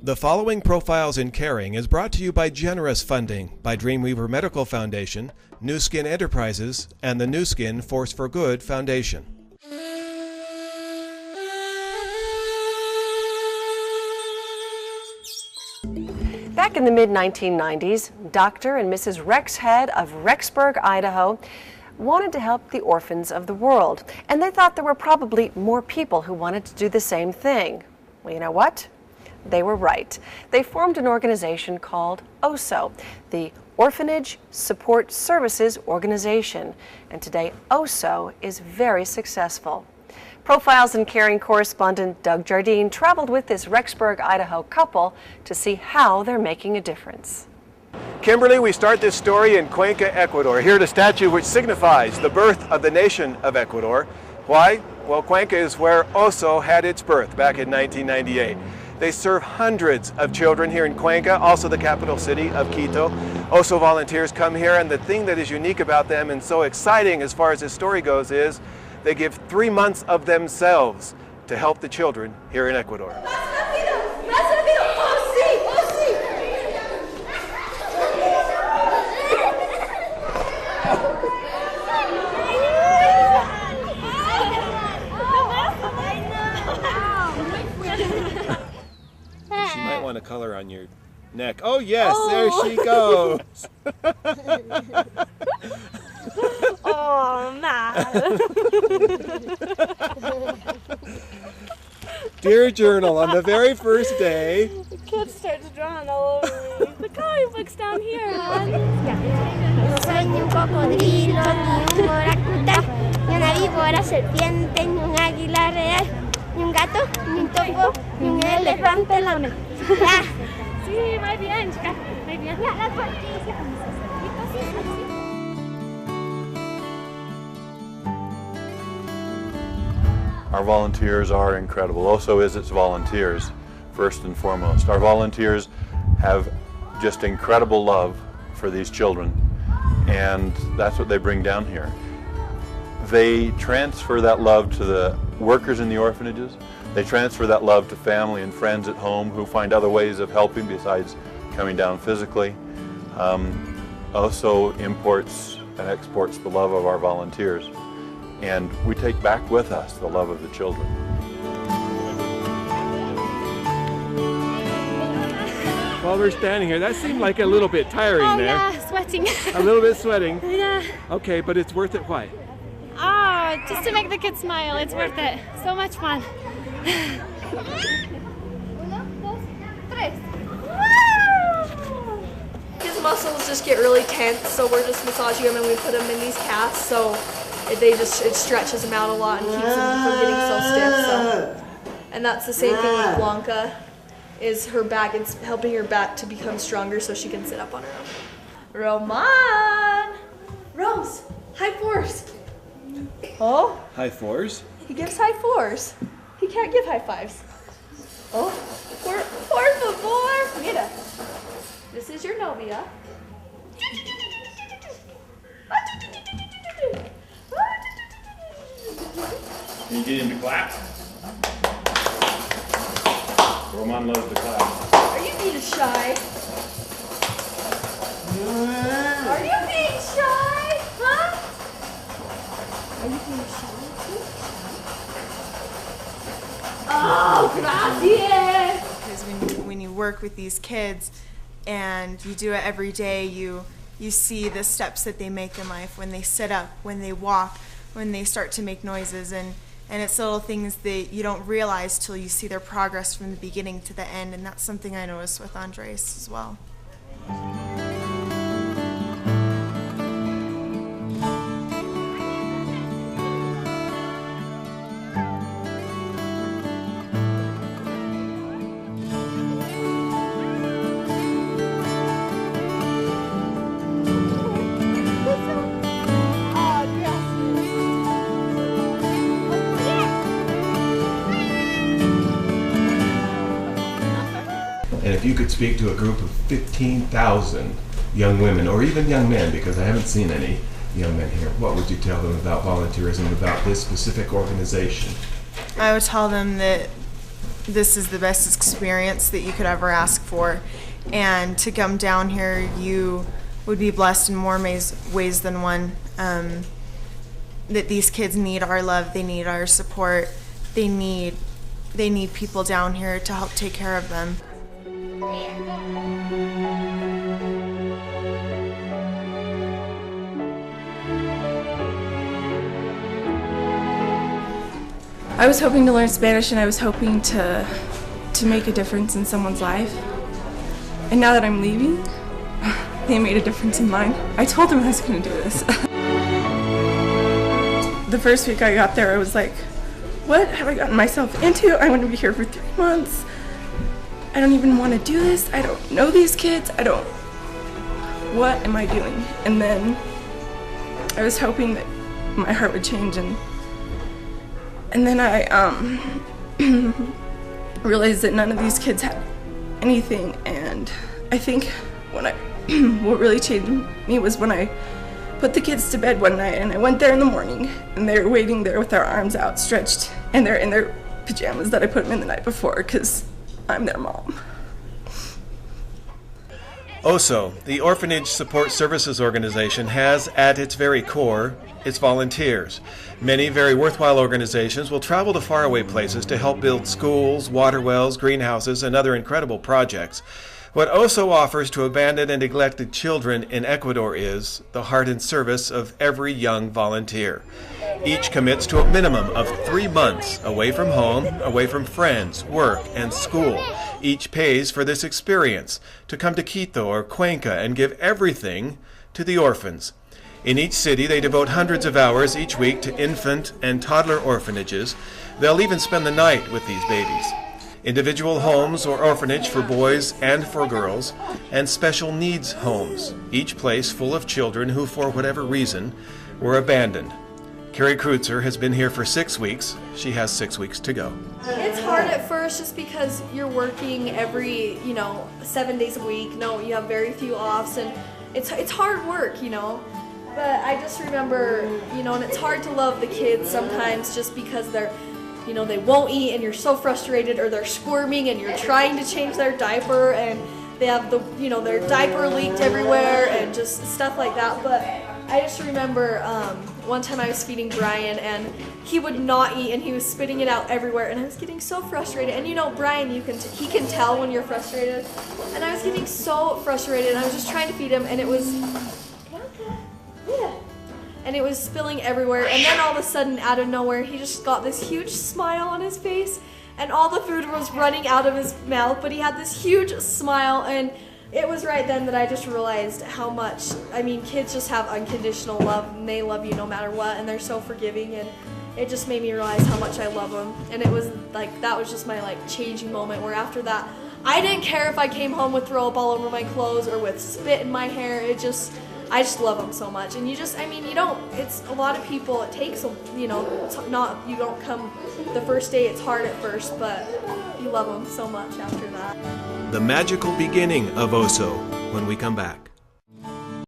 The following Profiles in Caring is brought to you by generous funding by Dreamweaver Medical Foundation, New Skin Enterprises, and the New Skin Force for Good Foundation. Back in the mid-1990s, Dr. and Mrs. Rex Head of Rexburg, Idaho, wanted to help the orphans of the world, and they thought there were probably more people who wanted to do the same thing. Well, you know what? They were right. They formed an organization called OSSO, the Orphanage Support Services Organization, and today OSSO is very successful. Profiles in Caring correspondent Doug Jardine traveled with this Rexburg, Idaho couple to see how they're making a difference. Kimberly, we start this story in Cuenca, Ecuador. Here at a statue which signifies the birth of the nation of Ecuador. Why? Well, Cuenca is where OSSO had its birth back in 1998. They serve hundreds of children here in Cuenca, also the capital city of Quito. OSSO volunteers come here, and the thing that is unique about them and so exciting as far as this story goes is they give 3 months of themselves to help the children here in Ecuador. She might want a color on your neck. Oh yes, there she goes. Oh, man. Dear Journal, on the very first day. The kid starts drawing all over me. The coloring book's down here, hon. No soy ni un cocodrilo, ni un oráculo, ni una víbora serpiente, ni un águila real, ni un gato, ni un topo, ni un elefante lame. Ya. Sí, muy bien, chica. Muy bien. Ya, las porquillas. Our volunteers are incredible. OSSO is its volunteers, first and foremost. Our volunteers have just incredible love for these children, and that's what they bring down here. They transfer that love to the workers in the orphanages. They transfer that love to family and friends at home who find other ways of helping besides coming down physically. OSSO imports and exports the love of our volunteers, and we take back with us the love of the children. While we're standing here, that seemed like a little bit tiring there. Yeah, sweating. A little bit sweating. Yeah. Okay, but it's worth it. Why? Oh, just to make the kids smile. It's worth it. So much fun. His muscles just get really tense, so we're just massaging him and we put him in these casts, so it stretches him out a lot and keeps him from getting so stiff. So. And that's the same thing with Blanca, is her back, it's helping her back to become stronger so she can sit up on her own. Roman! Rose, high fours. Oh, High fours. he gives high fours. He can't give high fives. Oh, por favor. Mira, this is your novia. Can you get him to clap? Roman loves to clap. Are you being shy? Are you being shy? Huh? Are you being shy? Oh, gracias! Because when you work with these kids and you do it every day, you see the steps that they make in life, when they sit up, when they walk, when they start to make noises, and it's little things that you don't realize till you see their progress from the beginning to the end, and that's something I noticed with Andres as well. And if you could speak to a group of 15,000 young women, or even young men, because I haven't seen any young men here, what would you tell them about volunteerism, about this specific organization? I would tell them that this is the best experience that you could ever ask for. And to come down here, you would be blessed in more ways than one. That these kids need our love, they need our support, they need people down here to help take care of them. I was hoping to learn Spanish, and I was hoping to make a difference in someone's life. And now that I'm leaving, they made a difference in mine. I told them I was going to do this. The first week I got there, I was like, what have I gotten myself into? I want to be here for 3 months. I don't even want to do this. I don't know these kids. What am I doing? And then I was hoping that my heart would change, and then I realized that none of these kids had anything. And I think what really changed me was when I put the kids to bed one night, and I went there in the morning, and they were waiting there with their arms outstretched, and they're in their pajamas that I put them in the night before, because I'm their mom. OSSO, the Orphanage Support Services Organization, has at its very core its volunteers. Many very worthwhile organizations will travel to faraway places to help build schools, water wells, greenhouses, and other incredible projects. What OSSO offers to abandoned and neglected children in Ecuador is the heart and service of every young volunteer. Each commits to a minimum of 3 months away from home, away from friends, work, and school. Each pays for this experience to come to Quito or Cuenca and give everything to the orphans. In each city, they devote hundreds of hours each week to infant and toddler orphanages. They'll even spend the night with these babies. Individual homes or orphanage for boys and for girls, and special needs homes, each place full of children who, for whatever reason, were abandoned. Carrie Kreutzer has been here for 6 weeks. She has 6 weeks to go. It's hard at first just because you're working every, 7 days a week. No, you have very few offs, and it's hard work, But I just remember, and it's hard to love the kids sometimes just because they're, they won't eat and you're so frustrated, or they're squirming and you're trying to change their diaper and they have their diaper leaked everywhere and just stuff like that. But I just remember one time I was feeding Brian and he would not eat and he was spitting it out everywhere, and I was getting so frustrated. And Brian, he can tell when you're frustrated, and I was getting so frustrated, and I was just trying to feed him, and it was and it was spilling everywhere. And then all of a sudden, out of nowhere, he just got this huge smile on his face, and all the food was running out of his mouth, but he had this huge smile. And it was right then that I just realized how much, kids just have unconditional love, and they love you no matter what, and they're so forgiving, and it just made me realize how much I love them. And it was that was just my changing moment, where after that, I didn't care if I came home with throw up all over my clothes or with spit in my hair. I just love them so much. And it's a lot of people, it takes, you don't come the first day, it's hard at first, but you love them so much after that. The magical beginning of OSSO when we come back.